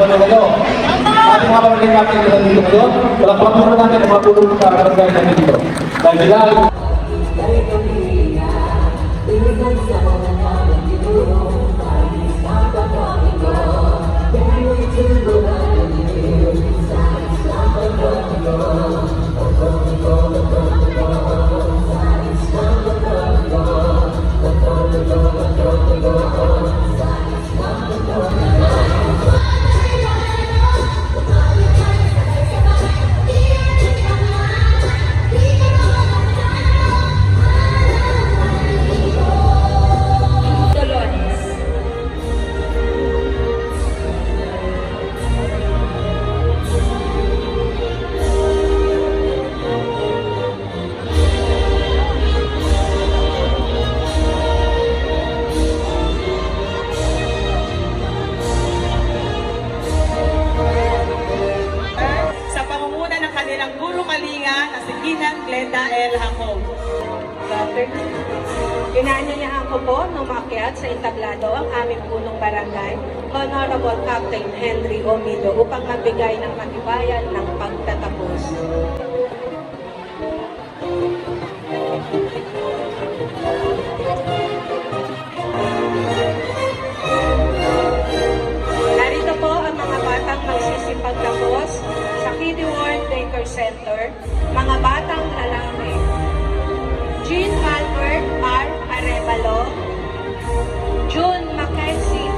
na kayo. Ating mga pamilya natin na dito ngayon, palakpak muna natin ang mga pulong sa barangay natin dito. Dahil sila, Glenda L. Hacog. Inaanyayahan ko po na umakyat sa entablado ang aming punong barangay, Honorable Captain Henry Omido, upang magbigay ng katibayan ng pagtatapos. Narito po ang mga batang magsisipagtapos sa Kiddie World Daycare Center, mga batang lalaki. Jean Albert R. Arevalo, June Mackenzie,